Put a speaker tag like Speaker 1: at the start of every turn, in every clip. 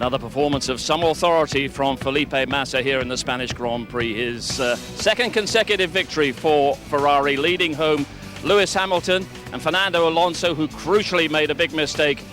Speaker 1: Another performance of some authority from Felipe Massa here in the Spanish Grand Prix. His second consecutive victory for Ferrari, leading home Lewis Hamilton and Fernando Alonso, who crucially made a big mistake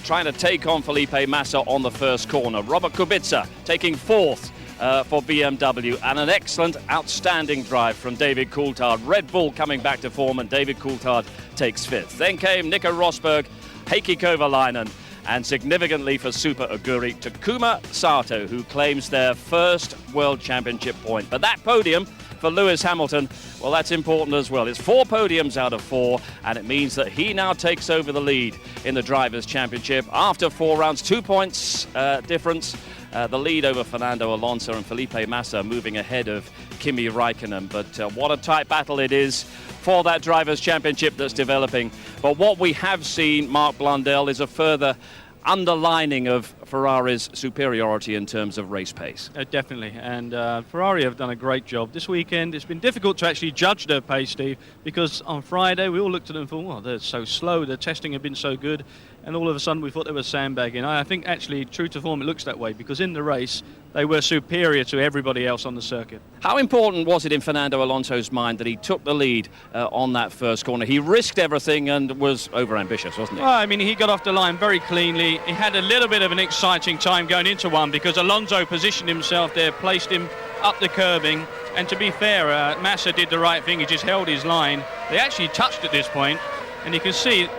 Speaker 1: trying to take on Felipe Massa on the first corner. Robert Kubica taking fourth for BMW, and an excellent, outstanding drive from David Coulthard. Red Bull coming back to form, and David Coulthard takes fifth. Then came Nico Rosberg, Heikki Kovalainen, and significantly for Super Aguri, Takuma Sato, who claims their first World Championship point. But that podium for Lewis Hamilton, well, that's important as well. It's 4 podiums out of 4, and it means that he now takes over the lead in the Drivers' Championship after 4 rounds, 2 points difference. The lead over Fernando Alonso and Felipe Massa moving ahead of Kimi Raikkonen. But what a tight battle it is for that Drivers' Championship that's developing. But what we have seen, Mark Blundell, is a further underlining of Ferrari's superiority in terms of race pace.
Speaker 2: Definitely, and Ferrari have done a great job this weekend. It's been difficult to actually judge their pace, Steve, because on Friday we all looked at them and thought, well, they're so slow, their testing had been so good, and all of a sudden we thought they were sandbagging. I think actually, true to form, it looks that way, because in the race they were superior to everybody else on the circuit.
Speaker 1: How important was it in Fernando Alonso's mind that he took the lead on that first corner? He risked everything and was overambitious, wasn't he?
Speaker 2: Well, I mean, he got off the line very cleanly. He had a little bit of an exciting time going into one because Alonso positioned himself there, placed him up the curbing, and to be fair, Massa did the right thing. He just held his line. They actually touched at this point, and you can see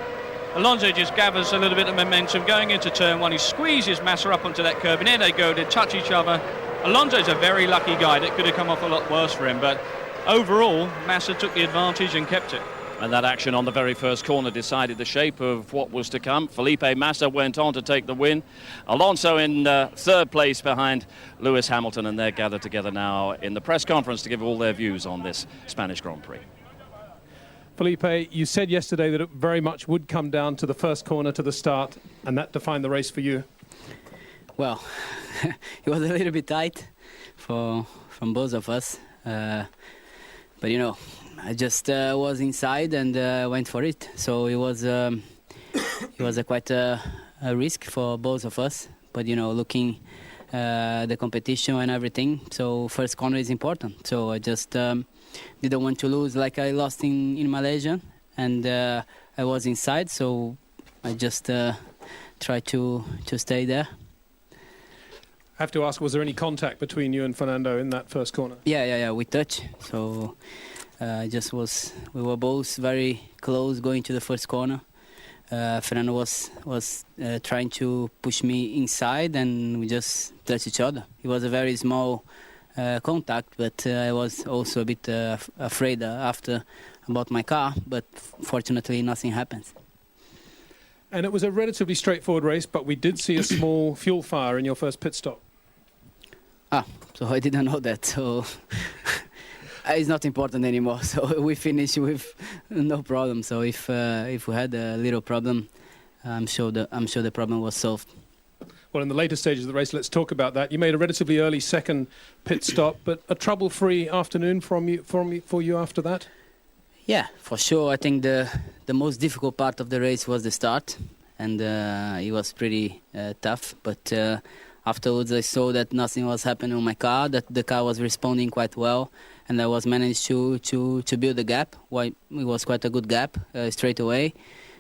Speaker 2: Alonso just gathers a little bit of momentum going into turn 1. He squeezes Massa up onto that curb, and there they go. They touch each other. Alonso's a very lucky guy. That could have come off a lot worse for him, but overall, Massa took the advantage and kept it.
Speaker 1: And that action on the very first corner decided the shape of what was to come. Felipe Massa went on to take the win. Alonso in third place behind Lewis Hamilton, and they're gathered together now in the press conference to give all their views on this Spanish Grand Prix.
Speaker 3: Felipe, you said yesterday that it very much would come down to the first corner, to the start, and that defined the race for you.
Speaker 4: Well, it was a little bit tight from both of us, but you know, I just was inside and went for it. So it was quite a risk for both of us. But you know, looking the competition and everything, so first corner is important. So I just didn't want to lose like I lost in Malaysia, and I was inside, so I just tried to stay there.
Speaker 3: I have to ask, was there any contact between you and Fernando in that first corner?
Speaker 4: Yeah, we touched. So we were both very close going to the first corner. Fernando was trying to push me inside, and we just touched each other. It was a very small contact, but I was also a bit afraid after about my car, but fortunately nothing happens.
Speaker 3: And it was a relatively straightforward race, but we did see a small fuel fire in your first pit stop.
Speaker 4: So I didn't know that, so it's not important anymore. So we finished with no problem. So if we had a little problem, I'm sure the problem was solved.
Speaker 3: Well, in the later stages of the race, let's talk about that. You made a relatively early second pit stop, but a trouble-free afternoon for you after that?
Speaker 4: Yeah, for sure. I think the most difficult part of the race was the start, and it was pretty tough. But afterwards, I saw that nothing was happening on my car, that the car was responding quite well, and I was managed to build a gap. It was quite a good gap straight away.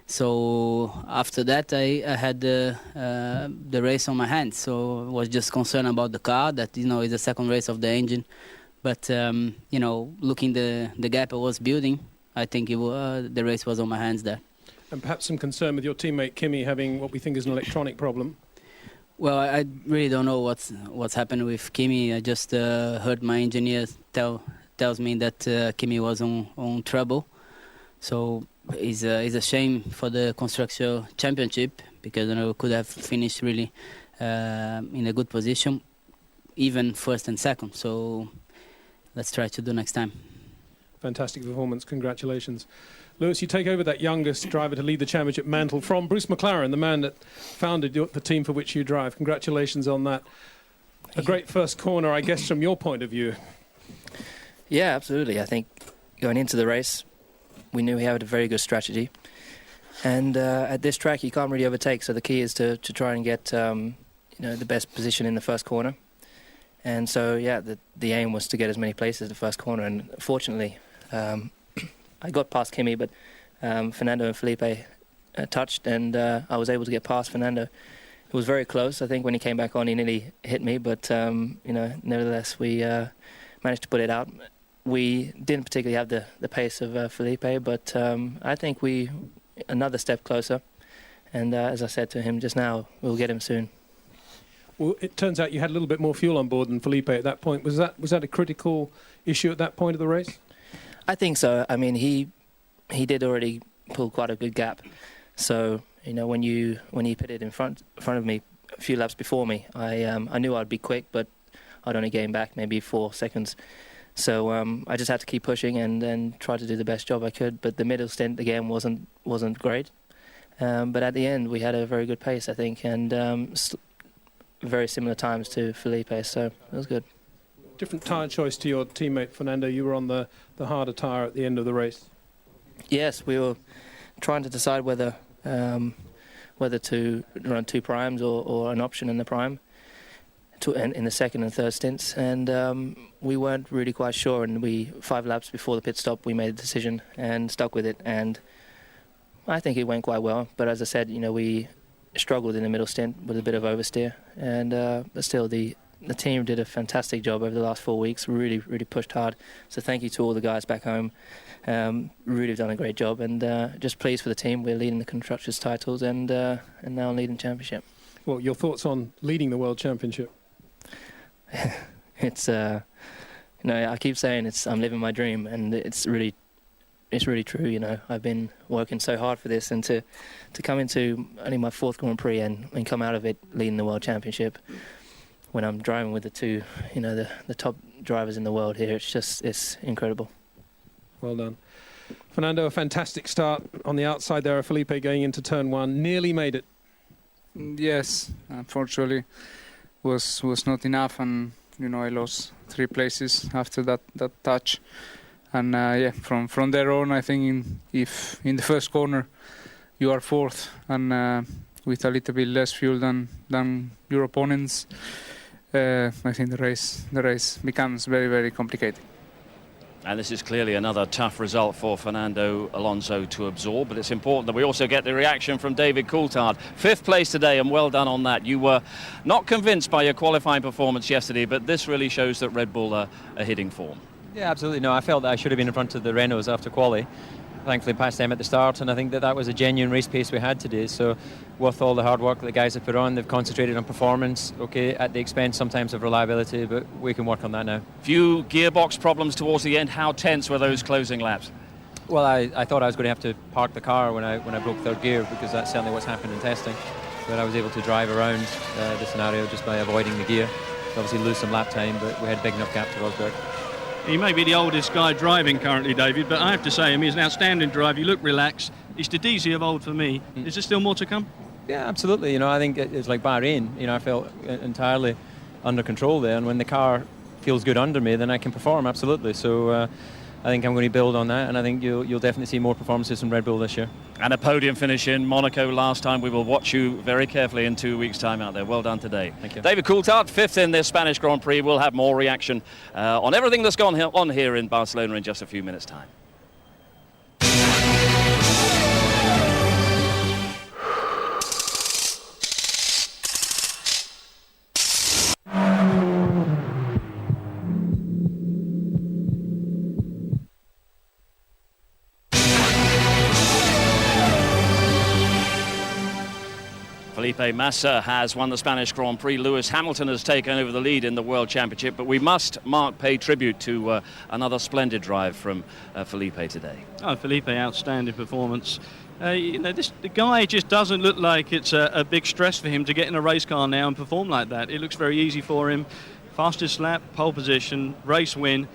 Speaker 4: So after that, I had the race on my hands. So I was just concerned about the car, that, you know, it's the second race of the engine. But, you know, looking the gap I was building, I think the race was on my hands there.
Speaker 3: And perhaps some concern with your teammate Kimi having what we think is an electronic problem.
Speaker 4: Well, I really don't know what's happened with Kimi. I just heard my engineer tells me that Kimi was on trouble. So it's a shame for the Constructor Championship, because I know we could have finished really in a good position, even first and second. So let's try to do next time.
Speaker 3: Fantastic performance. Congratulations. Lewis, you take over that youngest driver to lead the championship mantle from Bruce McLaren, the man that founded the team for which you drive. Congratulations on that. A great first corner, I guess, from your point of view.
Speaker 5: Yeah, absolutely. I think going into the race, we knew he had a very good strategy. And at this track, you can't really overtake. So the key is to try and get the best position in the first corner. And so, yeah, the aim was to get as many places the first corner. And fortunately, I got past Kimi, but Fernando and Felipe touched, and I was able to get past Fernando. It was very close. I think when he came back on, he nearly hit me, but nevertheless, we managed to put it out. We didn't particularly have the pace of Felipe, but I think we another step closer. And as I said to him just now, we'll get him soon.
Speaker 3: Well, it turns out you had a little bit more fuel on board than Felipe at that point. Was that a critical issue at that point of the race?
Speaker 5: I think so. I mean, he did already pull quite a good gap. So, when he pitted in front of me a few laps before me, I knew I'd be quick, but I'd only gain back maybe 4 seconds. So I just had to keep pushing and then try to do the best job I could. But the middle stint again wasn't great. But at the end, we had a very good pace, I think, and very similar times to Felipe. So it was good.
Speaker 3: Different tyre choice to your teammate Fernando. You were on the harder tyre at the end of the race. Yes,
Speaker 5: we were trying to decide whether to run 2 primes or an option in the prime in the second and third stints, and we weren't really quite sure. And 5 laps before the pit stop, we made a decision and stuck with it. And I think it went quite well. But as I said, we struggled in the middle stint with a bit of oversteer, and but still the team did a fantastic job over the last 4 weeks. Really, really pushed hard. So thank you to all the guys back home. Really done a great job, and just pleased for the team. We're leading the constructors' titles and now leading the championship.
Speaker 3: Well, your thoughts on leading the world championship?
Speaker 5: It's I keep saying I'm living my dream, and it's really true. I've been working so hard for this, and to come into only my 4th Grand Prix and come out of it leading the world championship when I'm driving with the 2, the top drivers in the world here, it's incredible. Well done.
Speaker 3: Fernando, a fantastic start on the outside there of Felipe going into turn 1. Nearly made it.
Speaker 6: Yes, unfortunately was not enough, and I lost 3 places after that touch. And from there on, I think if in the first corner you are 4th and with a little bit less fuel than your opponents, I think the race becomes very, very complicated.
Speaker 1: And this is clearly another tough result for Fernando Alonso to absorb, but it's important that we also get the reaction from David Coulthard. 5th place today, and well done on that. You were not convinced by your qualifying performance yesterday, but this really shows that Red Bull are hitting form.
Speaker 7: Yeah, absolutely. No, I felt that I should have been in front of the Renaults after quali. Thankfully passed them at the start, and I think that was a genuine race pace we had today. So worth all the hard work that the guys have put on. They've concentrated on performance, okay, at the expense sometimes of reliability, but we can work on that now.
Speaker 1: Few gearbox problems towards the end. How tense were those closing laps?
Speaker 7: Well, I thought I was going to have to park the car when I broke 3rd gear, because that's certainly what's happened in testing. But I was able to drive around the scenario just by avoiding the gear. Obviously lose some lap time, but we had a big enough gap to Rosberg.
Speaker 2: He may be the oldest guy driving currently, David, but I have to say, he's an outstanding driver. You look relaxed. He's the DZ of old for me. Is there still more to come?
Speaker 7: Yeah, absolutely. I think it's like Bahrain. I felt entirely under control there, and when the car feels good under me, then I can perform, absolutely. So I think I'm going to build on that, and I think you'll definitely see more performances from Red Bull this year.
Speaker 1: And a podium finish in Monaco last time. We will watch you very carefully in 2 weeks' time out there. Well done today.
Speaker 7: Thank you.
Speaker 1: David Coulthard, 5th in this Spanish Grand Prix. We'll have more reaction on everything that's gone on here in Barcelona in just a few minutes' time. Felipe Massa has won the Spanish Grand Prix. Lewis Hamilton has taken over the lead in the World Championship, but we must, Mark, pay tribute to another splendid drive from Felipe today.
Speaker 2: Oh, Felipe, outstanding performance. The guy just doesn't look like it's a big stress for him to get in a race car now and perform like that. It looks very easy for him. Fastest lap, pole position, race win.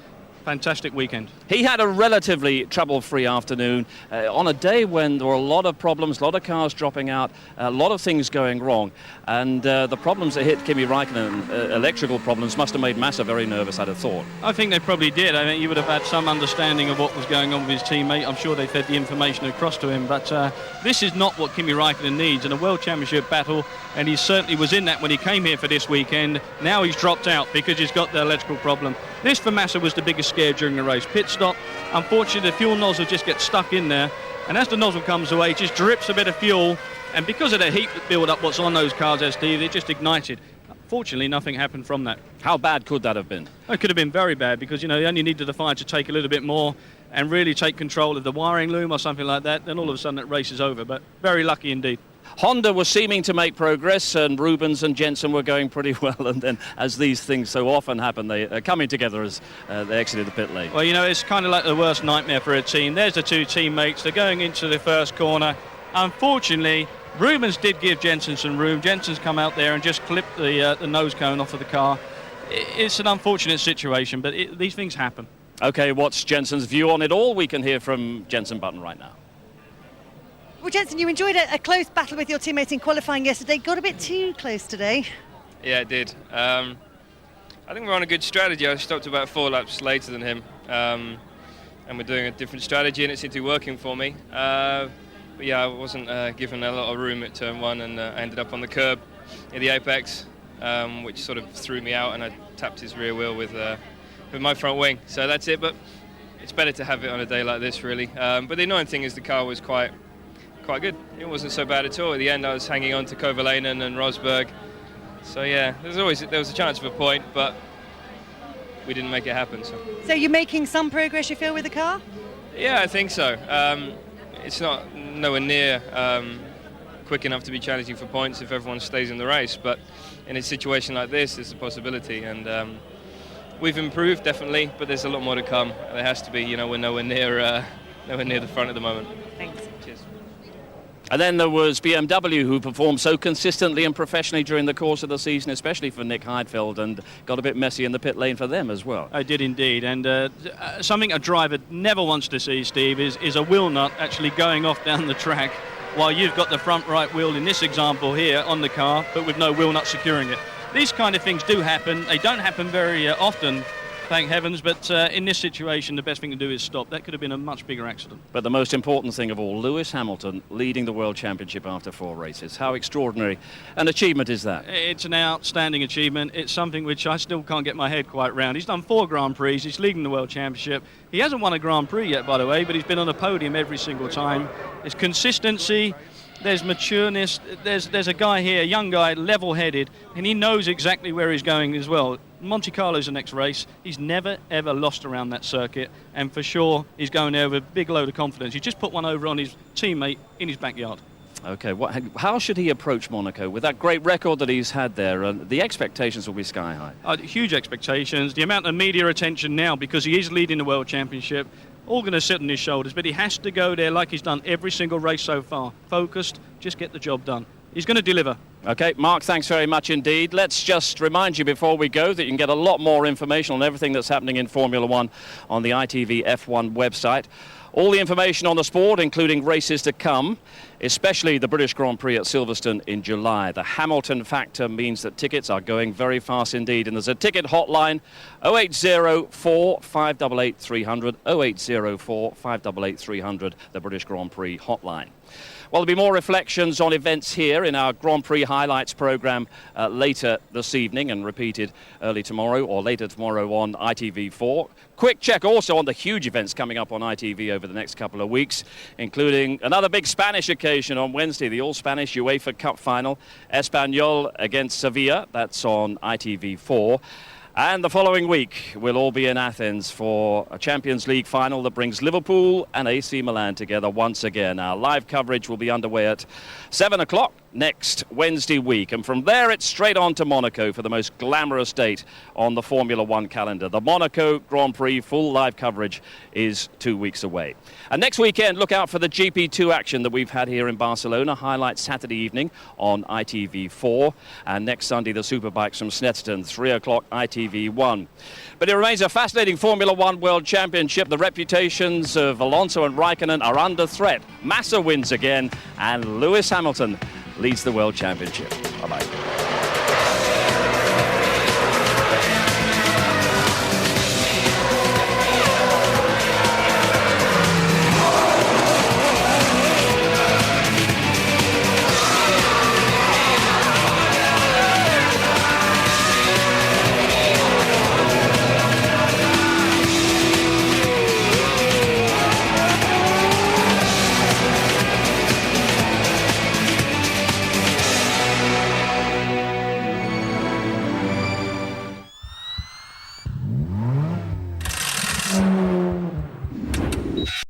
Speaker 2: fantastic weekend.
Speaker 1: He had a relatively trouble-free afternoon on a day when there were a lot of problems, a lot of cars dropping out, a lot of things going wrong. And the problems that hit Kimi Raikkonen, electrical problems, must have made Massa very nervous, I'd have thought.
Speaker 2: I think they probably did. I mean, he would have had some understanding of what was going on with his teammate. I'm sure they fed the information across to him. But this is not what Kimi Raikkonen needs in a World Championship battle. And he certainly was in that when he came here for this weekend. Now he's dropped out because he's got the electrical problem. This for Massa was the biggest scare during the race. Pit stop. Unfortunately, the fuel nozzle just gets stuck in there. And as the nozzle comes away, it just drips a bit of fuel. And because of the heat build up what's on those cars, Steve, it just ignited. Fortunately, nothing happened from that.
Speaker 1: How bad could that have been?
Speaker 2: It could have been very bad because, you know, you only needed the fire to take a little bit more and really take control of the wiring loom or something like that. Then all of a sudden that race is over. But very lucky indeed.
Speaker 1: Honda was seeming to make progress, and Rubens and Jensen were going pretty well, and then as these things so often happen, they are coming together as they exited the pit lane.
Speaker 2: Well, you know, it's kind of like the worst nightmare for a team. There's the two teammates. They're going into the first corner. Unfortunately, Rubens did give Jensen some room. Jensen's come out there and just clipped the nose cone off of the car. It's an unfortunate situation, but these things happen.
Speaker 1: OK, what's Jensen's view on it all? We can hear from Jensen Button right now.
Speaker 8: Well, Jensen, you enjoyed a close battle with your teammates in qualifying yesterday. Got a bit too close today.
Speaker 9: Yeah, it did. I think we're on a good strategy. I stopped about 4 laps later than him. And we're doing a different strategy, and it seemed to be working for me. But yeah, I wasn't given a lot of room at turn 1, and I ended up on the curb in the apex, which sort of threw me out, and I tapped his rear wheel with my front wing. So that's it, but it's better to have it on a day like this, really. But the annoying thing is the car was quite good. It wasn't so bad at all. At the end, I was hanging on to Kovalainen and Rosberg. So yeah, there was a chance of a point, but we didn't make it happen.
Speaker 8: So you're making some progress, you feel, with the car?
Speaker 9: Yeah, I think so. It's not nowhere near quick enough to be challenging for points if everyone stays in the race, but in a situation like this, there's a possibility, and we've improved definitely, but there's a lot more to come. There has to be. You know, we're nowhere near the front at the moment.
Speaker 8: Thanks.
Speaker 9: Cheers.
Speaker 1: And then there was BMW, who performed so consistently and professionally during the course of the season, especially for Nick Heidfeld, and got a bit messy in the pit lane for them as well.
Speaker 2: I did indeed, and something a driver never wants to see, Steve, is a wheel nut actually going off down the track while you've got the front right wheel in this example here on the car, but with no wheel nut securing it. These kind of things do happen. They don't happen very often, thank heavens, but in this situation the best thing to do is stop. That could have been a much bigger accident.
Speaker 1: But the most important thing of all, Lewis Hamilton leading the World Championship after 4 races. How extraordinary an achievement is that?
Speaker 2: It's an outstanding achievement. It's something which I still can't get my head quite round. He's done 4 Grand Prix. He's leading the World Championship. He hasn't won a Grand Prix yet, by the way, but he's been on a podium every single time. It's consistency. There's matureness. There's a guy here, a young guy, level-headed, and he knows exactly where he's going as well. Monte Carlo's the next race. He's never, ever lost around that circuit, and for sure he's going there with a big load of confidence. He just put one over on his teammate in his backyard.
Speaker 1: OK, how should he approach Monaco with that great record that he's had there? The expectations will be sky high.
Speaker 2: Huge expectations. The amount of media attention now, because he is leading the World Championship, all going to sit on his shoulders, but he has to go there like he's done every single race so far. Focused, just get the job done. He's going to deliver. OK, Mark, thanks very much indeed. Let's just remind you before we go that you can get a lot more information on everything that's happening in Formula One on the ITV F1 website. All the information on the sport, including races to come, especially the British Grand Prix at Silverstone in July. The Hamilton factor means that tickets are going very fast indeed. And there's a ticket hotline, 0804 588 300, 0804 588 300, the British Grand Prix hotline. Well, there'll be more reflections on events here in our Grand Prix highlights programme later this evening and repeated early tomorrow or later tomorrow on ITV4. Quick check also on the huge events coming up on ITV over the next couple of weeks, including another big Spanish occasion on Wednesday, the All-Spanish UEFA Cup final, Espanyol against Sevilla. That's on ITV4. And the following week, we'll all be in Athens for a Champions League final that brings Liverpool and AC Milan together once again. Our live coverage will be underway at 7 o'clock next Wednesday week. And from there, it's straight on to Monaco for the most glamorous date on the Formula One calendar. The Monaco Grand Prix full live coverage is 2 weeks away. And next weekend, look out for the GP2 action that we've had here in Barcelona. Highlights Saturday evening on ITV4. And next Sunday, the Superbikes from Snetterton, 3 o'clock ITV1.
Speaker 1: But it remains a fascinating Formula One World Championship. The reputations of Alonso and Raikkonen are under threat. Massa wins again, and Lewis Hamilton leads the World Championship. Bye-bye.